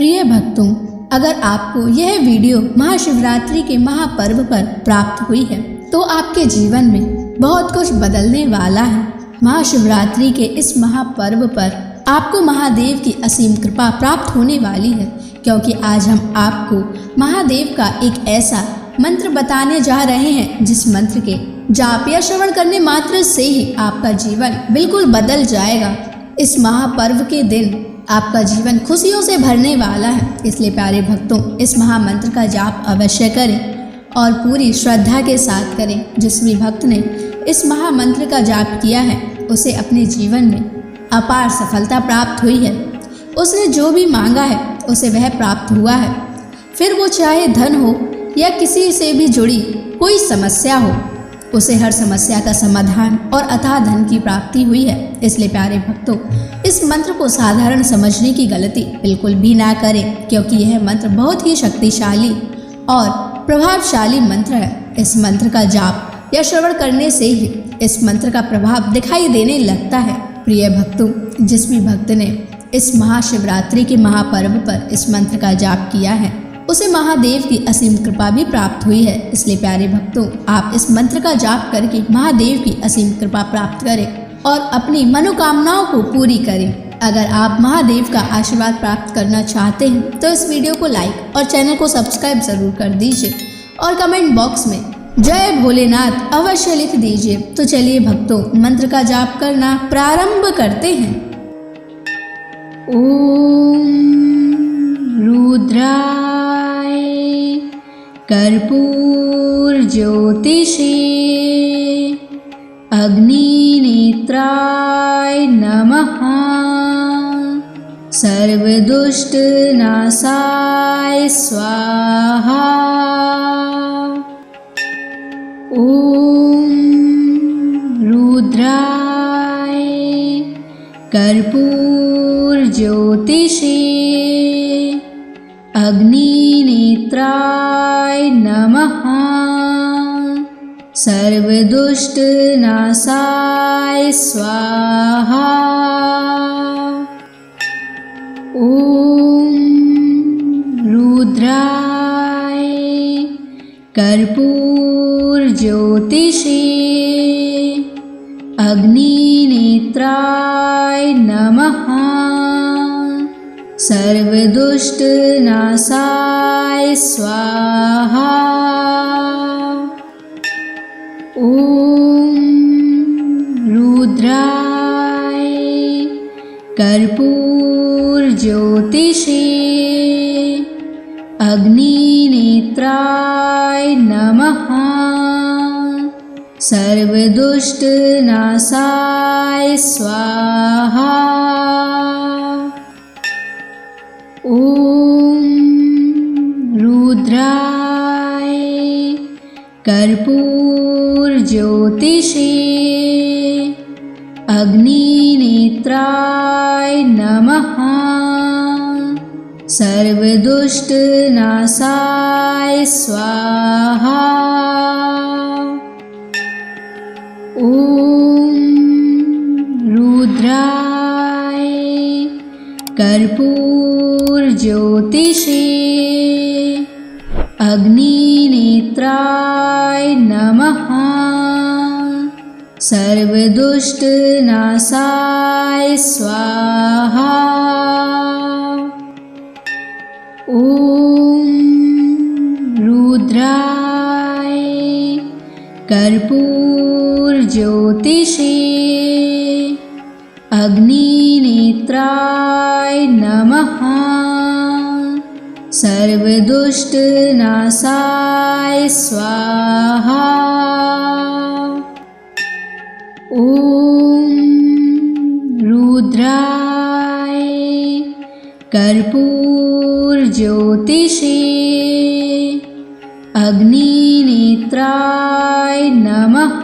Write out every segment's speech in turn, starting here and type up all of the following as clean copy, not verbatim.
प्रिय भक्तों, अगर आपको यह वीडियो महाशिवरात्रि के महापर्व पर प्राप्त हुई है तो आपके जीवन में बहुत कुछ बदलने वाला है। महाशिवरात्रि के इस महापर्व पर आपको महादेव की असीम कृपा प्राप्त होने वाली है, क्योंकि आज हम आपको महादेव का एक ऐसा मंत्र बताने जा रहे हैं जिस मंत्र के जाप या श्रवण करने मात्र से ही आपका जीवन बिल्कुल बदल जाएगा। इस महापर्व के दिन आपका जीवन खुशियों से भरने वाला है, इसलिए प्यारे भक्तों, इस महामंत्र का जाप अवश्य करें और पूरी श्रद्धा के साथ करें। जिस भी भक्त ने इस महामंत्र का जाप किया है उसे अपने जीवन में अपार सफलता प्राप्त हुई है। उसने जो भी मांगा है उसे वह प्राप्त हुआ है, फिर वो चाहे धन हो या किसी से भी जुड़ी कोई समस्या हो, उसे हर समस्या का समाधान और अथाह धन की प्राप्ति हुई है। इसलिए प्यारे भक्तों, इस मंत्र को साधारण समझने की गलती बिल्कुल भी ना करें, क्योंकि यह मंत्र बहुत ही शक्तिशाली और प्रभावशाली मंत्र है। इस मंत्र का जाप या श्रवण करने से ही इस मंत्र का प्रभाव दिखाई देने लगता है। प्रिय भक्तों, जिस भी भक्त ने इस महाशिवरात्रि के महापर्व पर इस मंत्र का जाप किया है उसे महादेव की असीम कृपा भी प्राप्त हुई है। इसलिए प्यारे भक्तों, आप इस मंत्र का जाप करके महादेव की असीम कृपा प्राप्त करें और अपनी मनोकामनाओं को पूरी करें। अगर आप महादेव का आशीर्वाद प्राप्त करना चाहते हैं तो इस वीडियो को लाइक और चैनल को सब्सक्राइब जरूर कर दीजिए और कमेंट बॉक्स में जय भोलेनाथ अवश्य लिख दीजिए। तो चलिए भक्तों, मंत्र का जाप करना प्रारंभ करते हैं। ओम रुद्राय कर्पूर ज्योतिषे अग्निनेत्राय नमः। सर्वदुष्ट नाशाय स्वाहा। ओम रुद्राय कर्पूर ज्योतिषे अग्निनेत्राय नमः। सर्वदुष्ट नाशाय स्वाहा। ओम रुद्राय कर्पूर ज्योतिषे अग्निनेत्राय नमः। सर्वदुष्ट नाशाय स्वाहा। ओम रुद्राय कर्पूर ज्योतिषे अग्निनेत्राय नमः। सर्वदुष्ट नाशाय स्वाहा। ओम रुद्राय कर्पूर ज्योतिषे अग्निनेत्राय नमः। सर्वदुष्ट नाशाय स्वाहा। ओम रुद्राय कर्पूर ज्योतिषे अग्निनेत्राय नमः। सर्वदुष्ट नाशाय स्वाहा। ओम रुद्राय कर्पूर ज्योतिषे अग्निनेत्राय नमः। सर्वदुष्ट नाशाय स्वाहा। ओम रुद्राय कर्पूर ज्योतिषे अग्निनेत्राय नमः।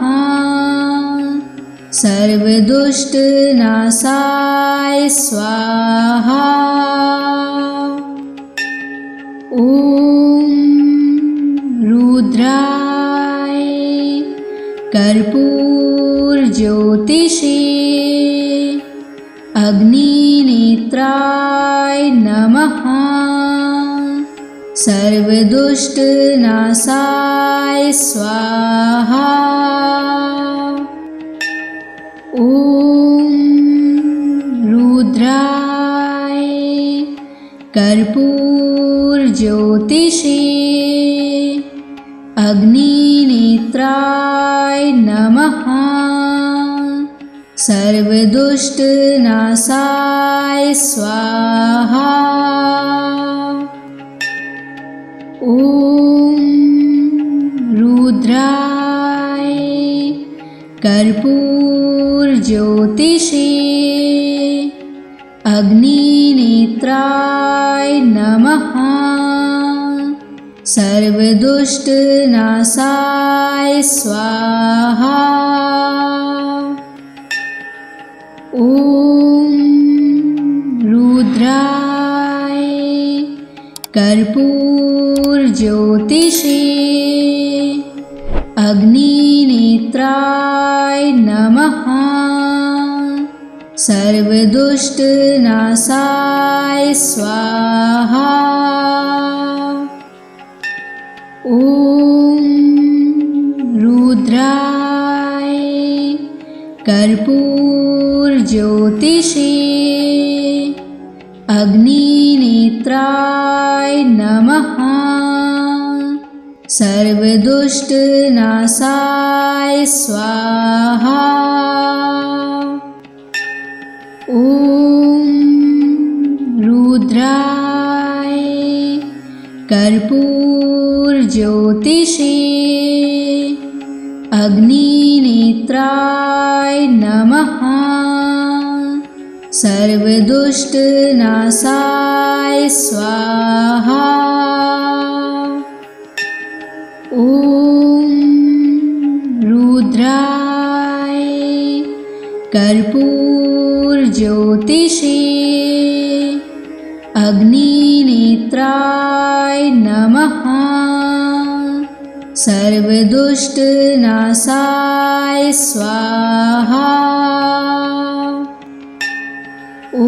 सर्वदुष्ट नाशाय स्वाहा। ओम रुद्राय कर्पूर ज्योतिषे अग्निनेत्राय नमः। सर्वदुष्टनाशाय स्वाहा। ॐ रुद्राय कर्पूरज्योतिषे अग्निनेत्राय नमः। सर्वदुष्टनाशाय स्वाहा। ॐ रुद्राय कर्पूरज्योतिषे अग्निनेत्राय नमः। सर्वदुष्टनाशाय स्वाहा। ॐ रुद्राय कर्पूरज्योतिषे अग्निनेत्राय नमः। सर्वदुष्टनाशाय स्वाहा। ॐ रुद्राय कर्पूरज्योतिषे अग्निनेत्राय नमः। सर्वदुष्टनाशाय स्वाहा। ॐ रुद्राय कर्पूरज्योतिषे अग्निनेत्राय नमः। सर्वदुष्टनाशाय स्वाहा। ॐ रुद्राय कर्पूरज्योतिषे अग्निनेत्राय नमः। सर्वदुष्टनाशाय स्वाहा। ॐ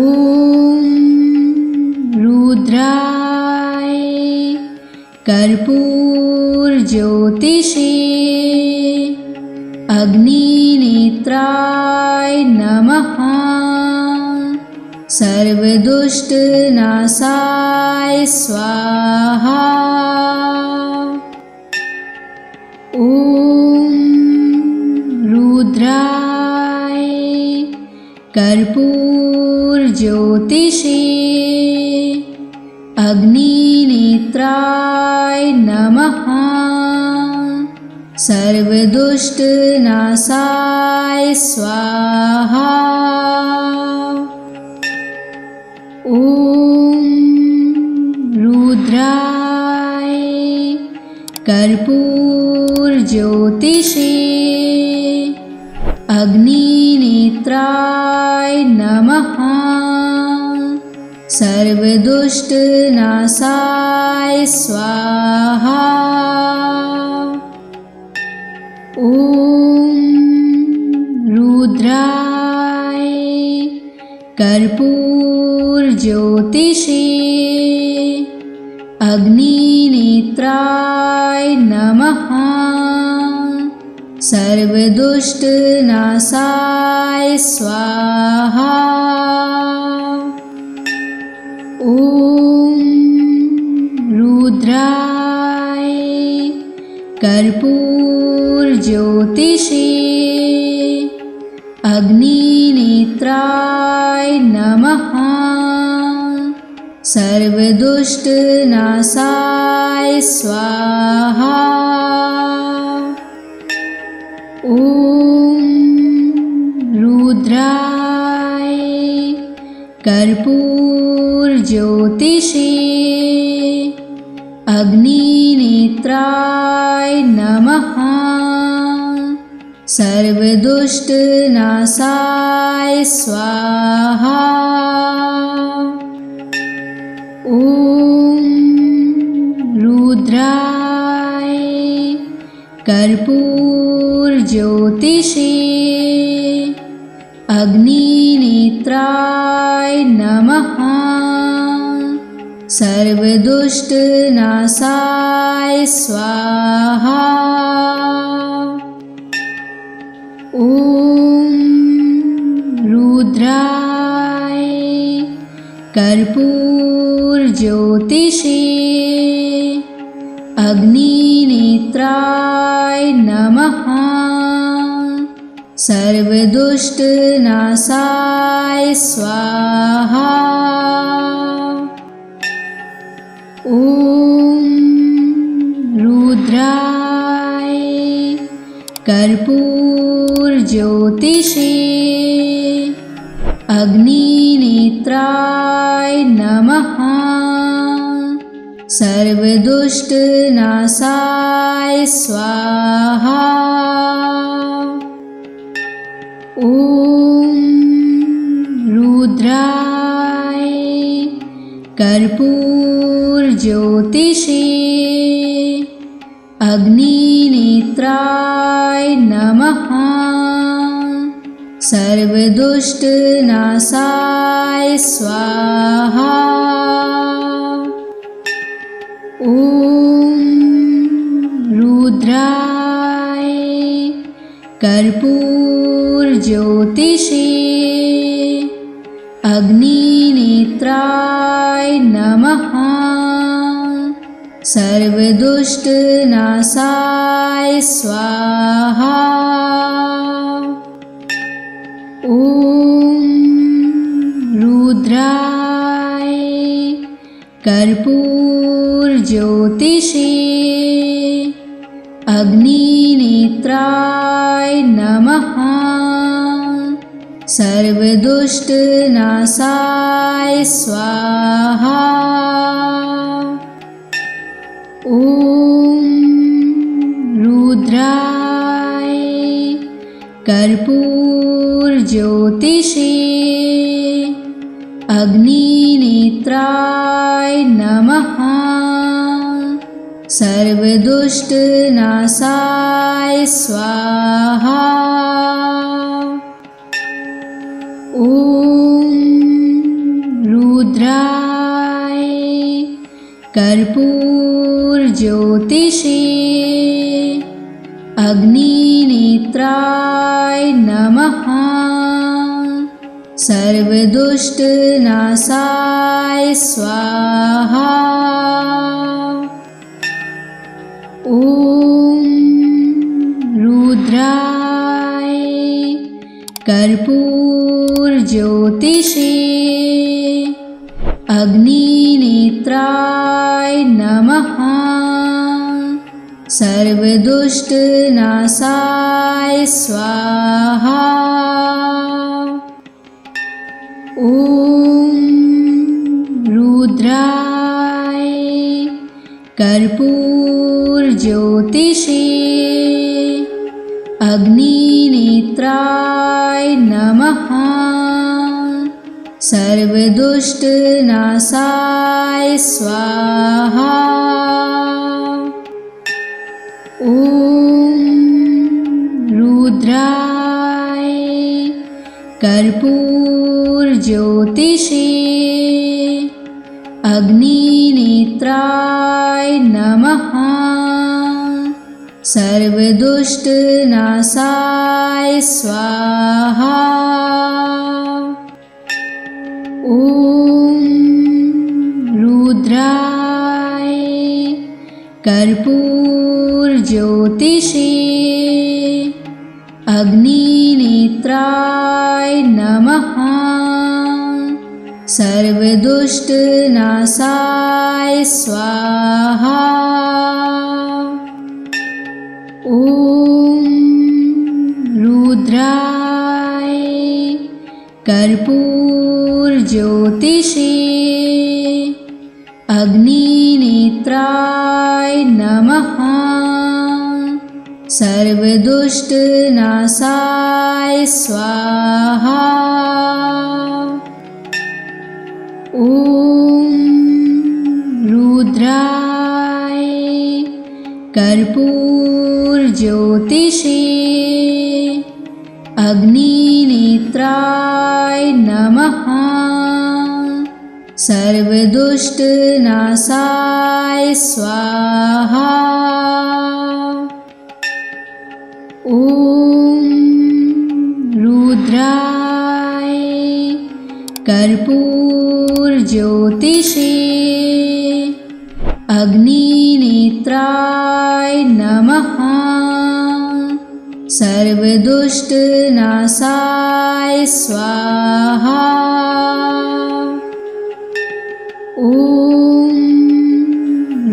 रुद्राय कर्पूरज्योतिषे अग्निनेत्राय नमः। सर्वदुष्टनाशाय स्वाहा। ॐ रुद्राय कर्पूरज्योतिषे अग्निनेत्राय नमः। सर्वदुष्टनाशाय स्वाहा। ॐ रुद्राय कर्पूरज्योतिषे अग्निनेत्राय नमः। सर्वदुष्टनाशाय स्वाहा। ॐ रुद्राय कर्पूरज्योतिषे अग्निनेत्राय नमः। सर्वदुष्टनाशाय स्वाहा। ॐ रुद्राय कर्पूरज्योतिषे अग्निनेत्राय नमः। सर्वदुष्टनाशाय स्वाहा। ॐ रुद्राय कर्पूरज्योतिषे अग्निनेत्राय नमः। सर्वदुष्टनाशाय स्वाहा। ॐ रुद्राय कर्पूरज्योतिषे अग्निनेत्राय नमः। सर्वदुष्टनाशाय स्वाहा। ॐ रुद्राय कर्पूरज्योतिषे अग्निनेत्राय नमः। सर्वदुष्टनाशाय स्वाहा। ॐ रुद्राय कर्पूरज्योतिषे अग्निनेत्राय नमः। सर्वदुष्टनाशाय स्वाहा। ॐ रुद्राय कर्पूरज्योतिषे अग्निनेत्राय नमः। सर्वदुष्टनाशाय स्वाहा। ॐ रुद्राय कर्पूरज्योतिषे अग्निनेत्राय नमः। सर्वदुष्टनाशाय स्वाहा। ॐ रुद्राय कर्पूरज्योतिषे अग्निनेत्राय नमः। सर्वदुष्टनाशाय स्वाहा। ॐ रुद्राय कर्पूरज्योतिषे अग्निनेत्राय नमः। सर्वदुष्टनाशाय स्वाहा। ॐ रुद्राय कर्पूरज्योतिषे अग्निनेत्राय नमः। सर्वदुष्टनाशाय स्वाहा। ॐ रुद्राय कर्पूरज्योतिषे अग्निनेत्राय नमः। सर्वदुष्टनाशाय स्वाहा। ॐ रुद्राय कर्पूरज्योतिषे अग्निनेत्राय नमः। सर्वदुष्टनाशाय स्वाहा। ॐ रुद्राय कर्पूरज्योतिषे अग्निनेत्राय नमः। सर्वदुष्टनाशाय स्वाहा। ॐ रुद्राय कर्पूरज्योतिषे अग्निनेत्राय नमः। सर्वदुष्टनाशाय स्वाहा। ॐ रुद्राय कर्पूरज्योतिषे अग्निनेत्राय नमः। सर्वदुष्टनाशाय स्वाहा। ॐ रुद्राय कर्पूरज्योतिषे अग्निनेत्राय नमः। सर्वदुष्टनाशाय स्वाहा। ॐ रुद्राय कर्पूरज्योतिषे अग्निनेत्राय नमः। सर्वदुष्टनाशाय स्वाहा। ॐ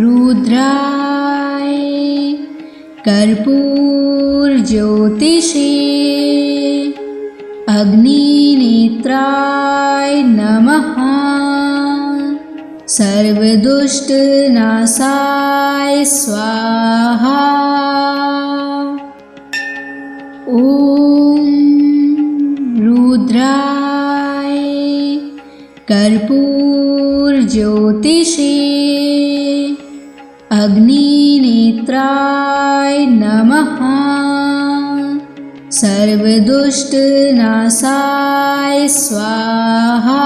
रुद्राय कर्पूरज्योतिषे अग्निनेत्राय नमः। सर्वदुष्टनाशाय स्वाहा। ॐ रुद्राय कर्पूरज्योतिषे अग्निनेत्राय नमः। सर्वदुष्टनाशाय स्वाहा।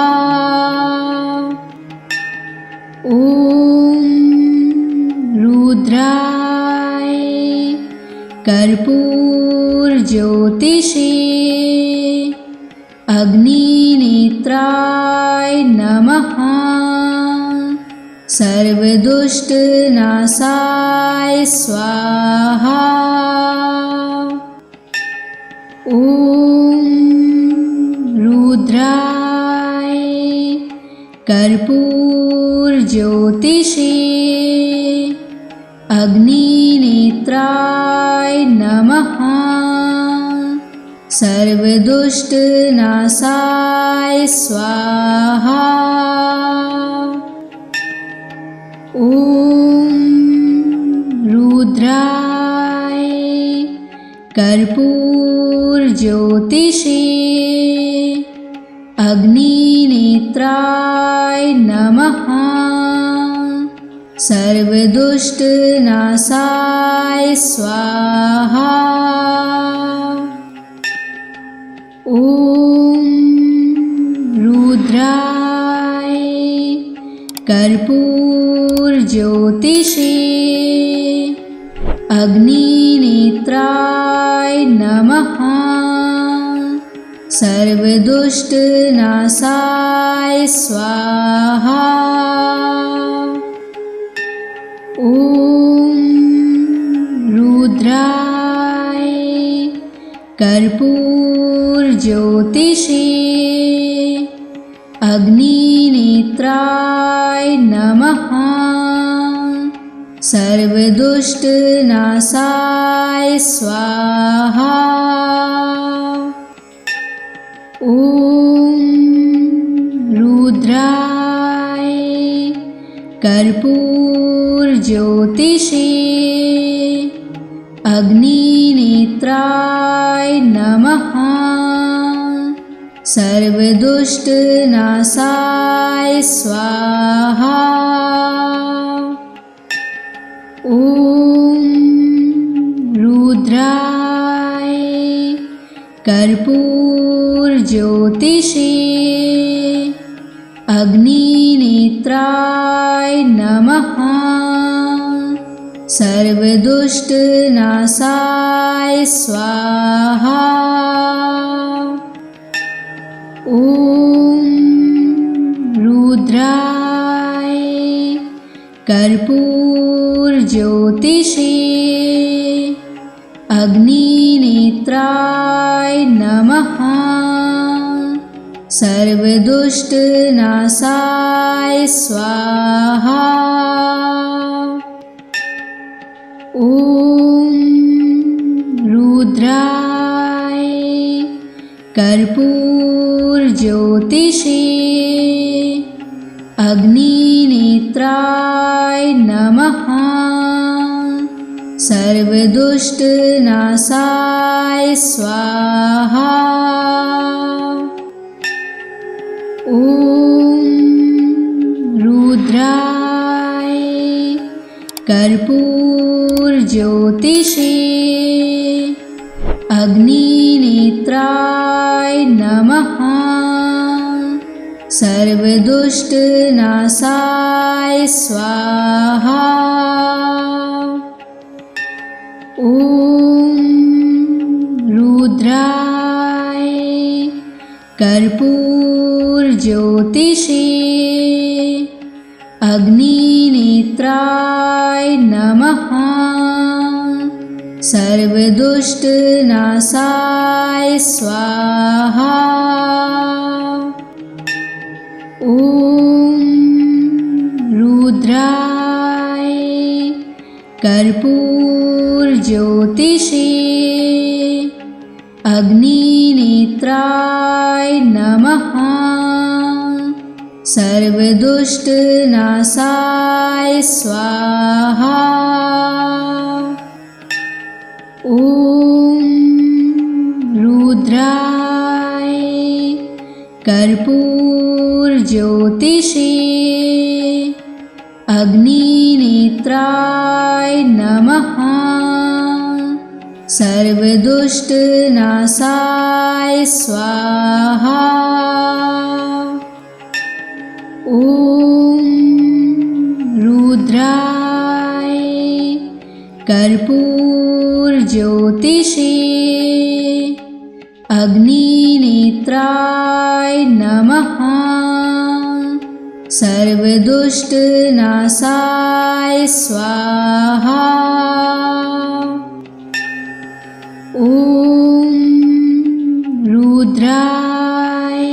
ॐ रुद्राय कर्पूरज्योतिषे अग्निनेत्राय नमः। सर्वदुष्टनाशाय स्वाहा। ॐ रुद्राय कर्पूरज्योतिषे अग्निनेत्राय नमः। सर्वदुष्टनाशाय स्वाहा। ॐ रुद्राय कर्पूरज्योतिषे अग्निनेत्राय नमः। सर्वदुष्टनाशाय स्वाहा। ॐ रुद्राय कर्पूरज्योतिषे अग्निनेत्राय नमः। सर्वदुष्टनाशाय स्वाहा। ॐ रुद्राय कर्पूरज्योतिषे अग्निनेत्राय नमः। सर्वदुष्टनाशाय स्वाहा। ॐ रुद्राय कर्पूरज्योतिषे अग्निनेत्राय नमः। सर्वदुष्टनाशाय स्वाहा। ॐ रुद्राय कर्पूरज्योतिषे अग्निनेत्राय नमः। सर्वदुष्टनाशाय स्वाहा। ॐ रुद्राय कर्पूरज्योतिषे अग्निनेत्राय नमः। सर्वदुष्टनाशाय स्वाहा। ॐ रुद्राय कर्पूरज्योतिषे अग्निनेत्राय नमः। सर्वदुष्टनाशाय स्वाहा। ॐ रुद्राय कर्पूरज्योतिषे अग्निनेत्राय नमः। सर्वदुष्टनाशाय स्वाहा। ॐ रुद्राय कर्पूरज्योतिषे अग्निनेत्राय नमः। सर्वदुष्टनाशाय स्वाहा। ॐ रुद्राय कर्पूरज्योतिषे अग्निनेत्राय नमः। सर्वदुष्टनाशाय स्वाहा। ॐ रुद्राय कर्पूरज्योतिषे अग्निनेत्राय नमः। सर्वदुष्टनाशाय स्वाहा। ॐ रुद्राय कर्पूरज्योतिषे अग्निनेत्राय नमः। सर्वदुष्टनाशाय स्वाहा। ॐ रुद्राय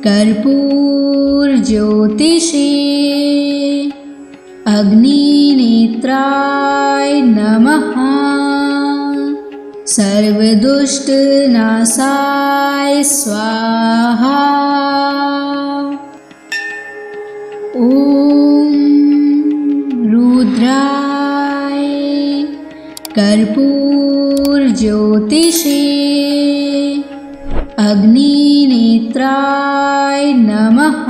कर्पूरज्योतिषे अग्निनेत्राय नमः। सर्वदुष्टनाशाय स्वाहा। ॐ रुद्राय कर्पूरज्योतिषे अग्निनेत्राय नमः।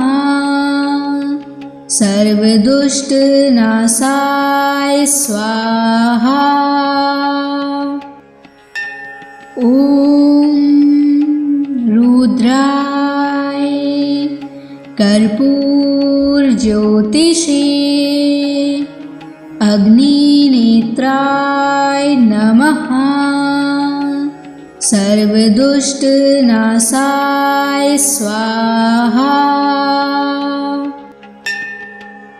सर्वदुष्टनाशाय स्वाहा। ॐ रुद्राय कर्पूरज्योतिषे अग्निनेत्राय नमः। सर्वदुष्टनाशाय स्वाहा।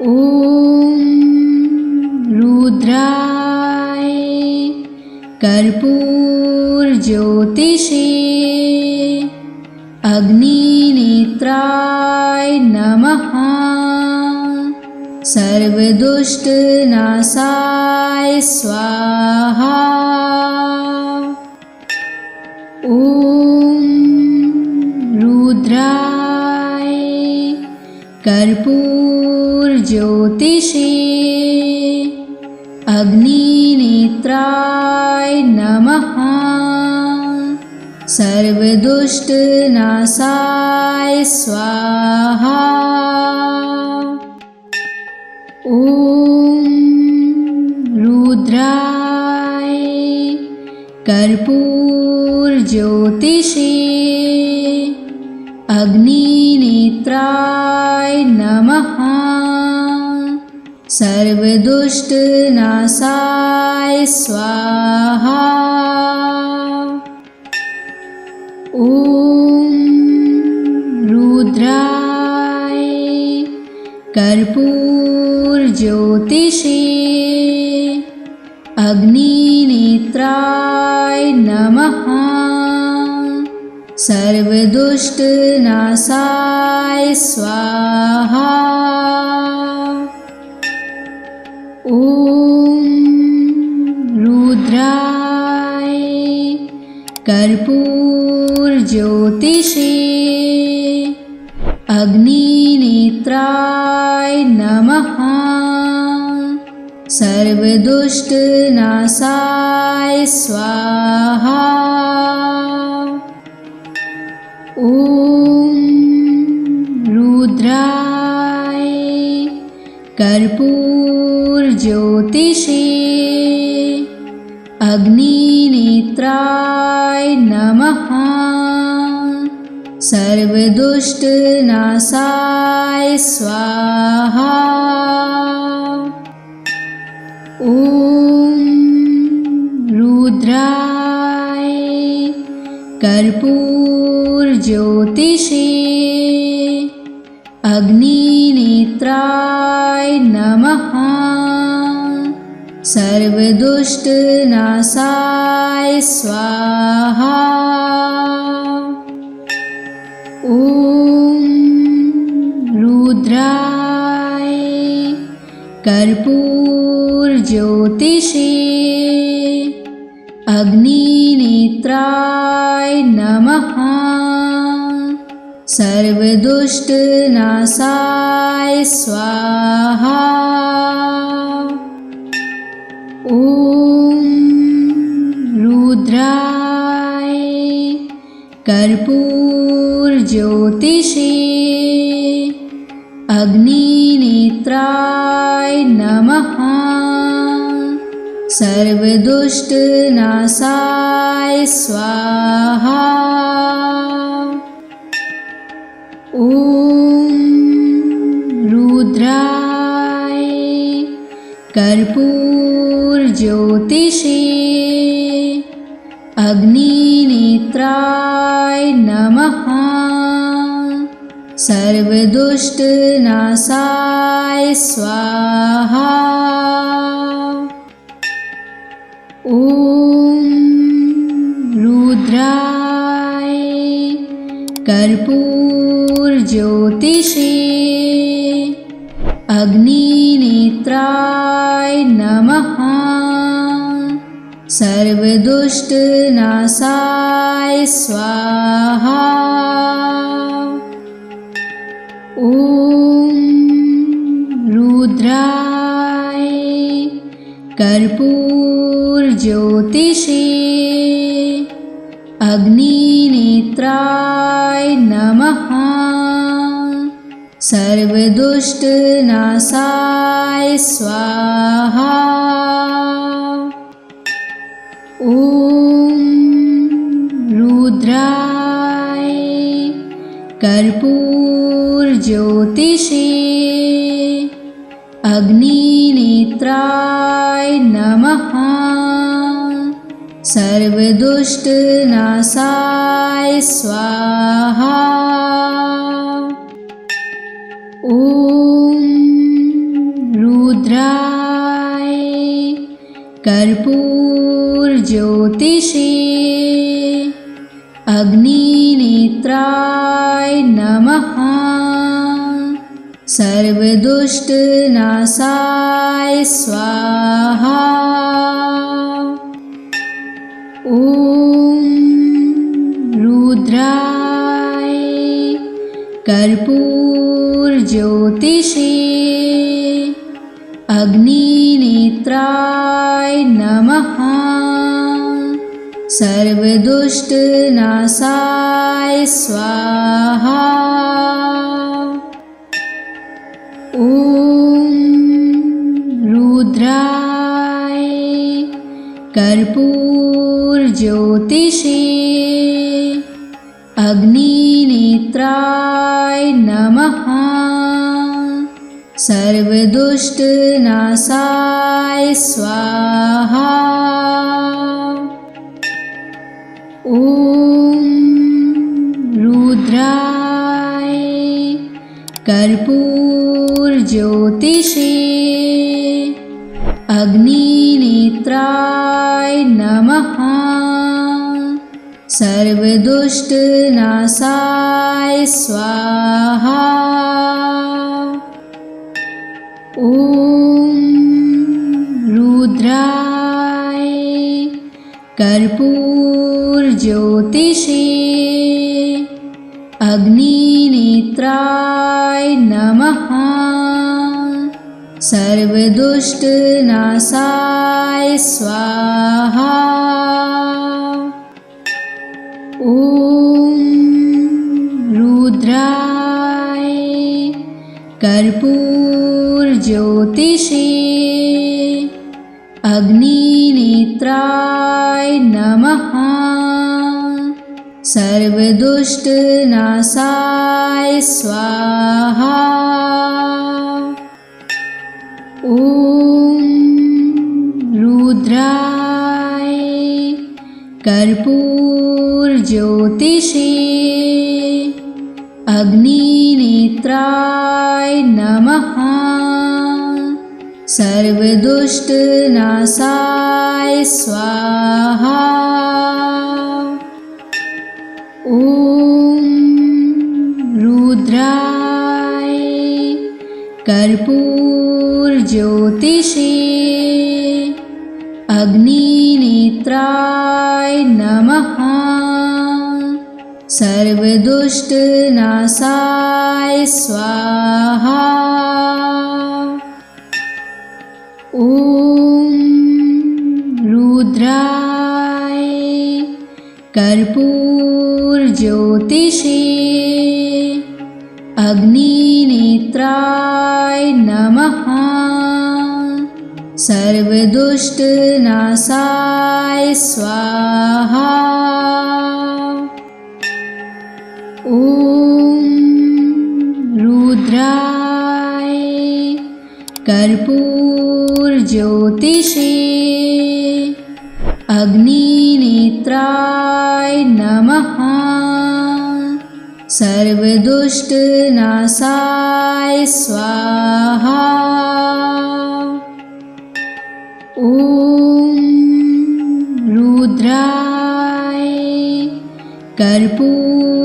ॐ रुद्राय कर्पूरज्योतिषे अग्निनेत्राय नमः। सर्वदुष्टनाशाय स्वाहा। ॐ रुद्राय कर्पूरज्योतिषे अग्निनेत्राय नमः। सर्वदुष्टनाशाय स्वाहा। ॐ रुद्राय कर्पूरज्योतिषे अग्निनेत्राय नमः। सर्वदुष्टनाशाय स्वाहा। ॐ रुद्राय कर्पूरज्योतिषे अग्निनेत्राय नमः। सर्वदुष्टनाशाय स्वाहा। ॐ रुद्राय कर्पूरज्योतिषे अग्निनेत्राय नमः। सर्वदुष्टनाशाय स्वाहा। ॐ रुद्राय कर्पूरज्योतिषे अग्निनेत्राय नमः। सर्वदुष्टनाशाय स्वाहा। ॐ रुद्राय कर्पूरज्योतिषे अग्निनेत्राय नमः। सर्वदुष्टनाशाय स्वाहा। ॐ रुद्राय कर्पूरज्योतिषे अग्निनेत्राय नमः। सर्वदुष्टनाशाय स्वाहा। ॐ रुद्राय कर्पूरज्योतिषे अग्निनेत्राय नमः। सर्वदुष्टनाशाय स्वाहा। ॐ रुद्राय कर्पूरज्योतिषे अग्निनेत्राय नमः। सर्वदुष्टनाशाय स्वाहा। ॐ रुद्राय कर्पूरज्योतिषे अग्निनेत्राय नमः। सर्वदुष्टनाशाय स्वाहा। ॐ रुद्राय कर्पूरज्योतिषे अग्निनेत्राय नमः। सर्वदुष्टनाशाय स्वाहा। ॐ रुद्राय कर्पूरज्योतिषे अग्निनेत्राय नमः। सर्वदुष्टनाशाय स्वाहा। ॐ रुद्राय कर्पूरज्योतिषे अग्निनेत्राय नमः। सर्वदुष्टनाशाय स्वाहा। ॐ रुद्राय कर्पूरज्योतिषे अग्निनेत्राय नमः। सर्वदुष्टनाशाय स्वाहा। ॐ रुद्राय कर्पूरज्योतिषे अग्निनेत्राय नमः। सर्वदुष्टनाशाय स्वाहा। ॐ रुद्राय कर्पूरज्योतिषे अग्निनेत्राय नमः। सर्वदुष्टनाशाय स्वाहा। ॐ रुद्राय कर्पूरज्योतिषे अग्निनेत्राय नमः। सर्वदुष्टनाशाय स्वाहा। ॐ रुद्राय कर्पूरज्योतिषे अग्निनेत्राय नमः। सर्वदुष्टनाशाय स्वाहा। ॐ रुद्राय कर्पूरज्योतिषे अग्निनेत्राय नमः। सर्वदुष्टनाशाय स्वाहा। ॐ रुद्राय कर्पूरज्योतिषे अग्निनेत्राय नमः। सर्वदुष्टनाशाय स्वाहा। ॐ रुद्राय कर्पूरज्योतिषे अग्निनेत्राय नमः। सर्वदुष्टनाशाय स्वाहा। ॐ रुद्राय कर्पूरज्योतिषे अग्निनेत्राय नमः। सर्वदुष्टनाशाय स्वाहा। ॐ रुद्राय कर्पूरज्योतिषे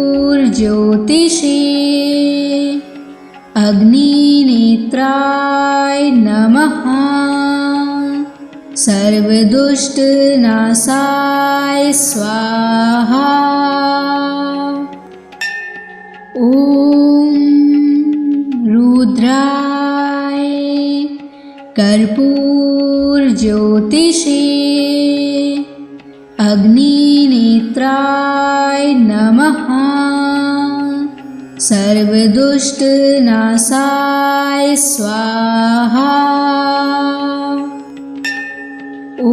अग्निनेत्राय नमः। सर्वदुष्टनाशाय स्वाहा। ॐ रुद्राय कर्पूरज्योतिषे अग्निनेत्राय नमः। सर्वदुष्टनाशाय स्वाहा। ॐ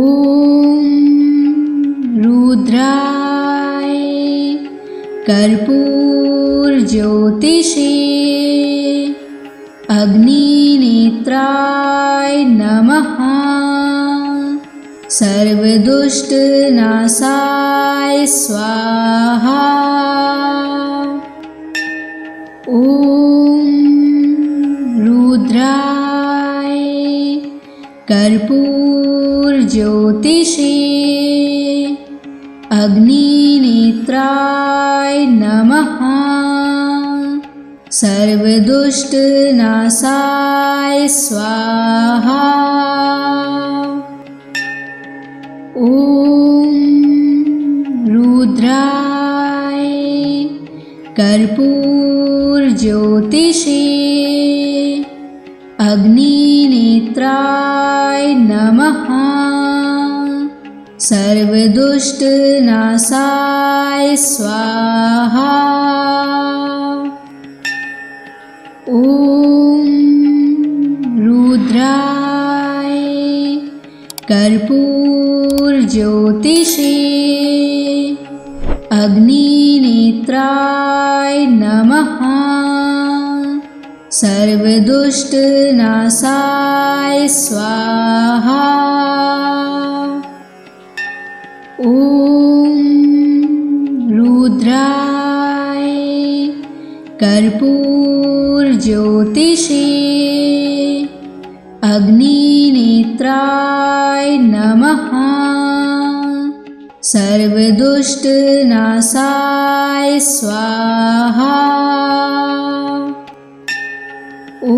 रुद्राय कर्पूरज्योतिषे अग्निनेत्राय नमः। सर्वदुष्टनाशाय स्वाहा। ॐ रुद्राय कर्पूरज्योतिषे अग्निनेत्राय नमः। सर्वदुष्टनाशाय स्वाहा। ॐ रुद्राय कर्पूरज्योतिषे अग्निनेत्राय नमः। सर्वदुष्टनाशाय स्वाहा। ॐ रुद्राय कर्पूरज्योतिषे अग्निनेत्राय नमः। सर्वदुष्टनाशाय स्वाहा। ॐ रुद्राय कर्पूरज्योतिषे अग्निनेत्राय नमः। सर्वदुष्टनाशाय स्वाहा। ॐ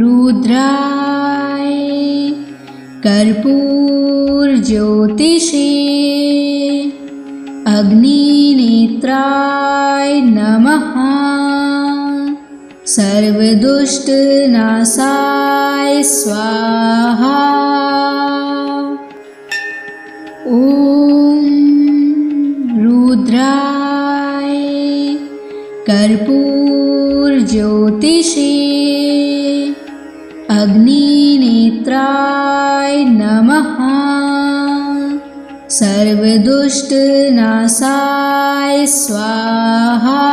रुद्राय कर्पूरज्योतिषे अग्निनेत्राय नमः। सर्वदुष्टनाशाय स्वाहा। ॐ रुद्राय कर्पूरज्योतिषे अग्निनेत्राय नमः। सर्वदुष्टनाशाय स्वाहा।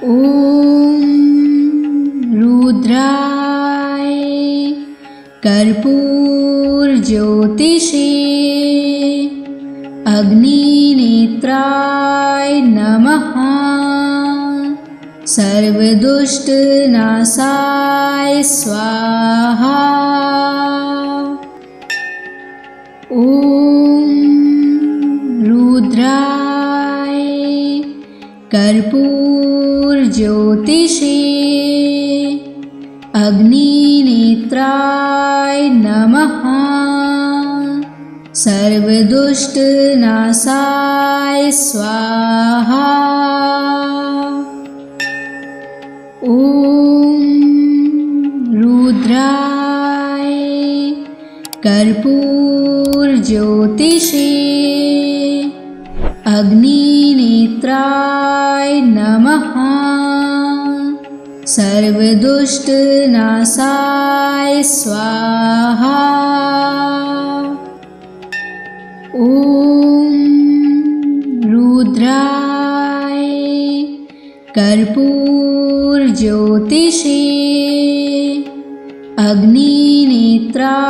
ॐ रुद्राय कर्पूरज्योतिषे अग्निनेत्राय नमः। सर्वदुष्टनाशाय स्वाहा। ॐ रुद्राय कर्पूरज्योतिषे अग्निनेत्राय नमः। सर्वदुष्टनाशाय स्वाहा। ॐ रुद्राय कर्पूरज्योतिषे अग्निनेत्राय नमः। सर्वदुष्टनाशाय स्वाहा। ॐ रुद्राय कर्पूरज्योतिषे अग्निनेत्राय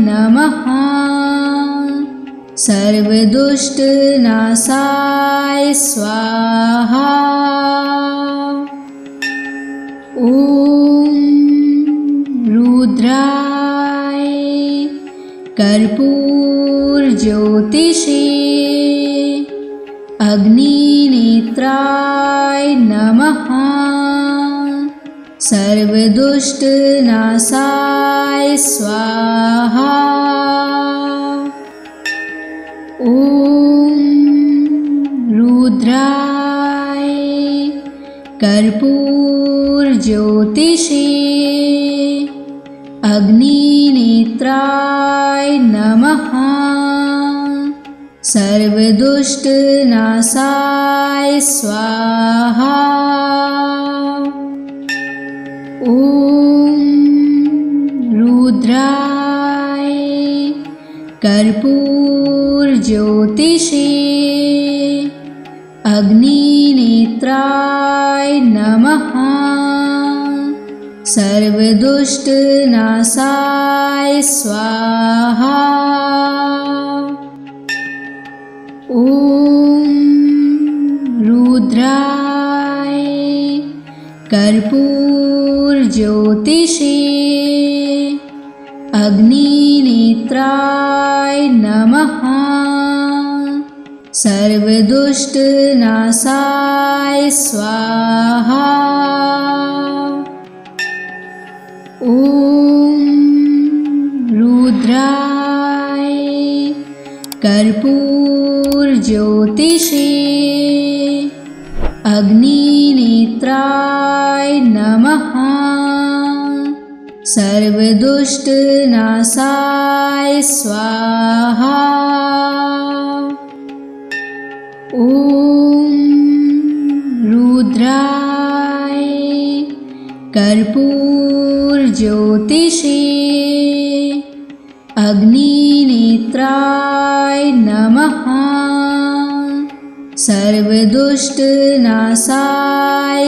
नमः। सर्वदुष्टनाशाय स्वाहा। ॐ रुद्राय कर्पूरज्योतिषे अग्निनेत्राय नमः। सर्वदुष्टनाशाय स्वाहा। ॐ रुद्राय कर्पूरज्योतिषे अग्निनेत्राय नमः। सर्वदुष्टनाशाय स्वाहा। ॐ रुद्राय कर्पूरज्योतिषे अग्निनेत्राय नमः। सर्वदुष्टनाशाय स्वाहा। ॐ रुद्राय कर्पूरज्योतिषे अग्निनेत्राय नमः। सर्वदुष्टनाशाय स्वाहा। ॐ रुद्राय कर्पूरज्योतिषे अग्निनेत्राय नमः। सर्वदुष्टनाशाय स्वाहा। ॐ रुद्राय कर्पूरज्योतिषे अग्निनेत्राय नमः। सर्वदुष्टनाशाय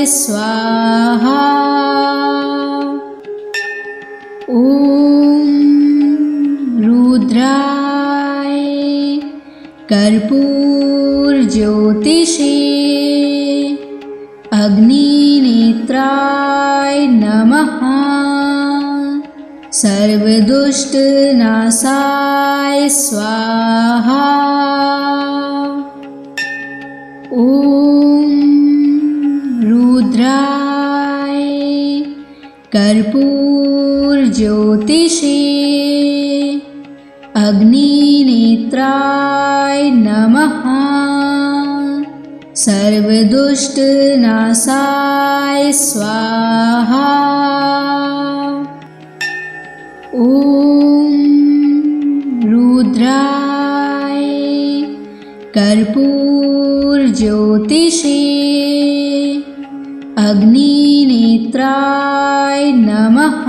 स्वाहा। ॐ रुद्राय कर्पूरज्योतिषे अग्निनेत्राय नमः। सर्वदुष्टनाशाय स्वाहा। ॐ रुद्राय कर्पूरज्योतिषे अग्निनेत्राय नमः। सर्वदुष्टनाशाय स्वाहा। ॐ रुद्राय कर्पूरज्योतिषे अग्निनेत्राय नमः।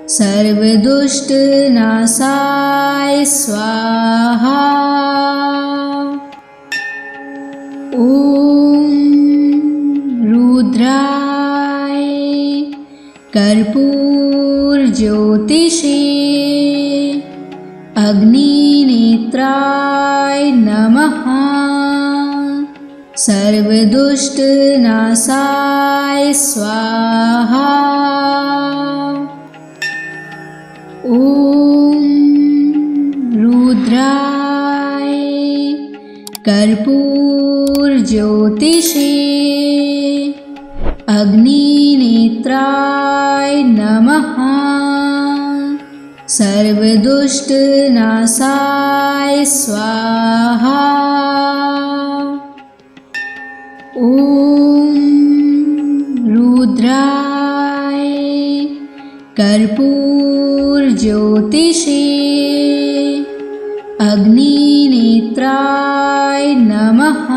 सर्वदुष्टनाशाय स्वाहा। ॐ रुद्राय कर्पूरज्योतिषे अग्निनेत्राय नमः। सर्वदुष्टनाशाय स्वाहा। ॐ रुद्राय कर्पूरज्योतिषे अग्निनेत्राय नमः। सर्वदुष्टनाशाय स्वाहा। ॐ रुद्राय कर्पूरज्योतिषे अग्निनेत्राय नमः।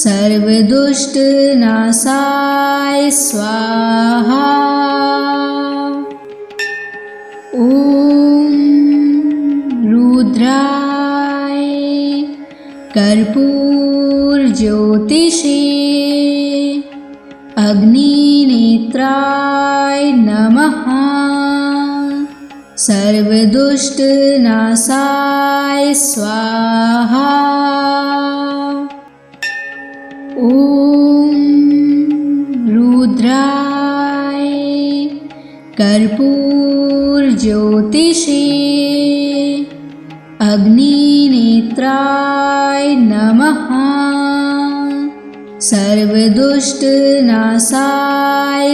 सर्वदुष्टनाशाय स्वाहा। ॐ रुद्राय कर्पूरज्योतिषे अग्निनेत्राय नमः। सर्वदुष्टनाशाय स्वाहा। ॐ रुद्राय कर्पूरज्योतिषे अग्निनेत्राय नमः। सर्वदुष्टनाशाय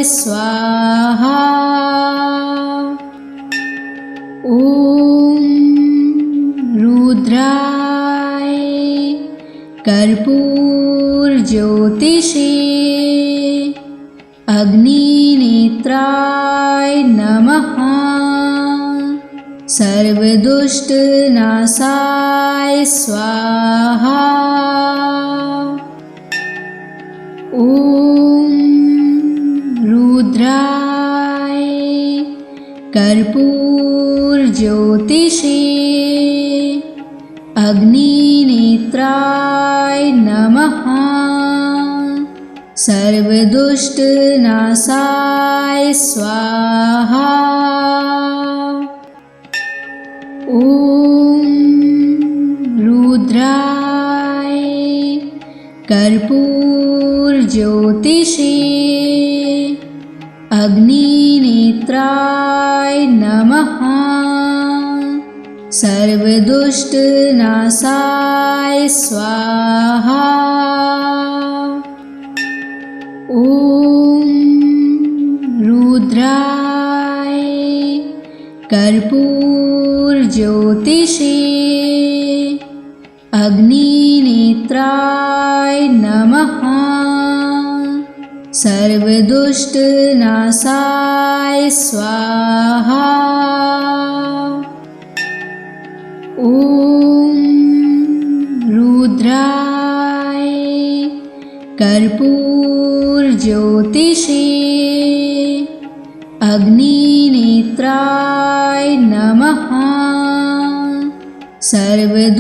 स्वाहा। ॐ रुद्राय कर्पूरज्योतिषे अग्निनेत्राय नमः। सर्वदुष्टनाशाय स्वाहा। ॐ रुद्राय कर्पूरज्योतिषे अग्निनेत्राय नमः। सर्वदुष्टनाशाय स्वाहा। ॐ रुद्राय कर्पूरज्योतिषे अग्निनेत्राय नमः। सर्वदुष्टनाशाय स्वाहा। ॐ रुद्राय कर्पूरज्योतिषे अग्निनेत्राय नमः। सर्वदुष्टनाशाय स्वाहा। ॐ रुद्राय कर्पूरज्योतिषे अग्निनेत्राय नमः। सर्वदुष्टनाशाय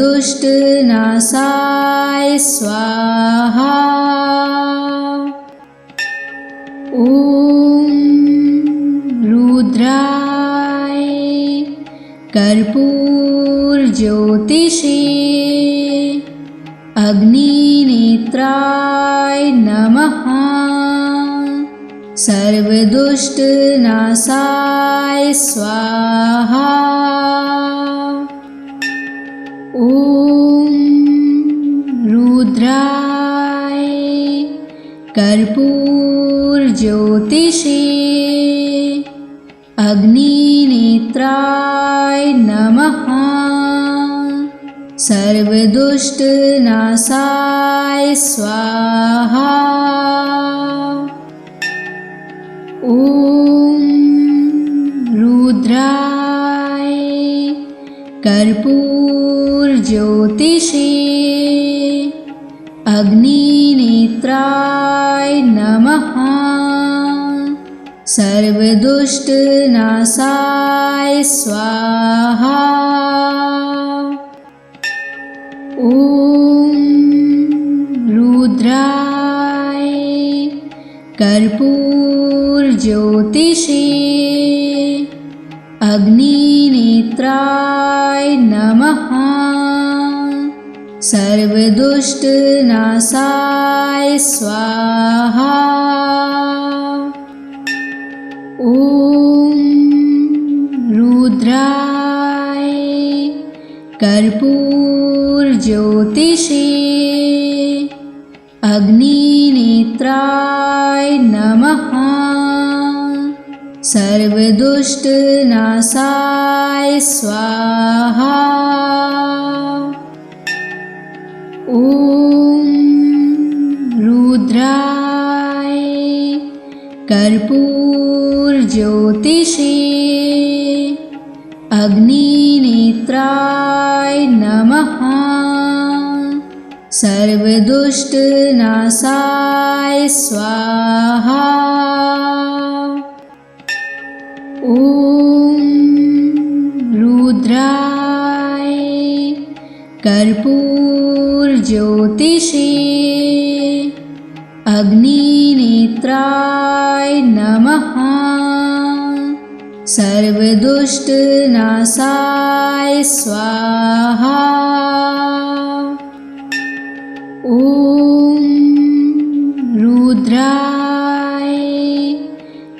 स्वाहा। ॐ रुद्राय कर्पूरज्योतिषे अग्निनेत्राय नमः। सर्वदुष्टनाशाय स्वाहा। ॐ रुद्राय कर्पूरज्योतिषे अग्निनेत्राय नमः। सर्वदुष्टनाशाय स्वाहा। ॐ रुद्राय कर्पूरज्योतिषे अग्निनेत्राय नमः। सर्वदुष्टनाशाय स्वाहा। ॐ रुद्राय कर्पूरज्योतिषे अग्निनेत्राय नमः। सर्वदुष्टनाशाय स्वाहा। ॐ रुद्राय कर्पूरज्योतिषे अग्निनेत्राय नमः। सर्वदुष्टनाशाय स्वाहा। ॐ रुद्राय कर्पूरज्योतिषे अग्निनेत्राय नमः। सर्वदुष्टनाशाय स्वाहा। ॐ रुद्राय कर्पूरज्योतिषे अग्निनेत्राय नमः। सर्वदुष्टनाशाय स्वाहा। ॐ रुद्राय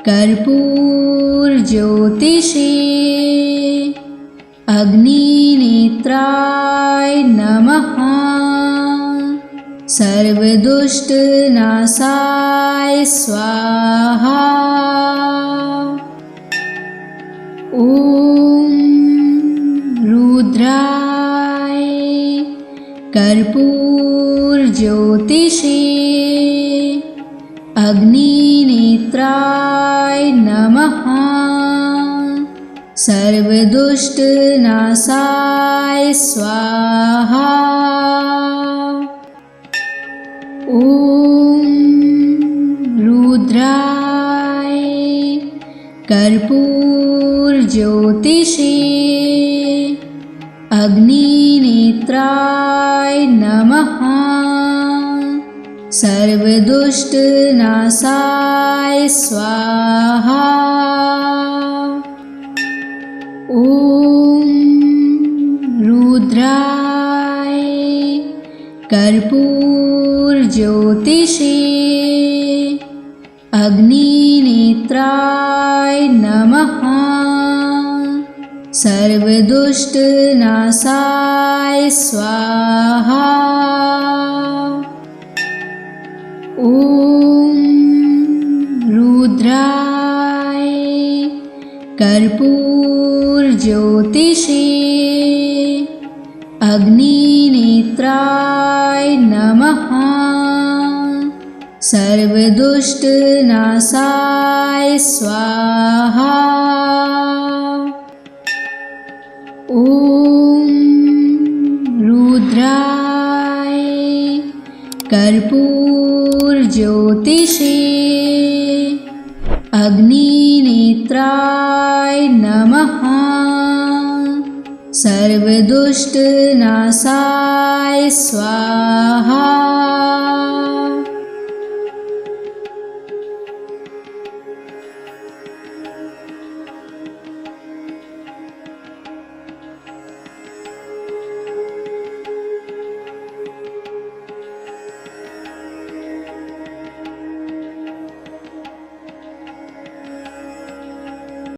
कर्पूरज्योतिषे अग्निनेत्राय नमः। सर्वदुष्टनाशाय स्वाहा। ॐ रुद्राय कर्पूरज्योतिषे अग्निनेत्राय नमः। सर्वदुष्टनाशाय स्वाहा। ॐ रुद्राय कर्पूरज्योतिषे अग्निनेत्राय नमः। सर्वदुष्टनाशाय स्वाहा। ॐ रुद्राय कर्पूरज्योतिषे अग्निनेत्राय नमः। सर्वदुष्टनाशाय स्वाहा। ॐ रुद्राय कर्पूरज्योतिषे अग्निनेत्राय नमः। सर्वदुष्टनाशाय स्वाहा। ॐ रुद्राय कर्पूरज्योतिषे अग्निनेत्राय नमः। सर्वदुष्टनाशाय स्वाहा।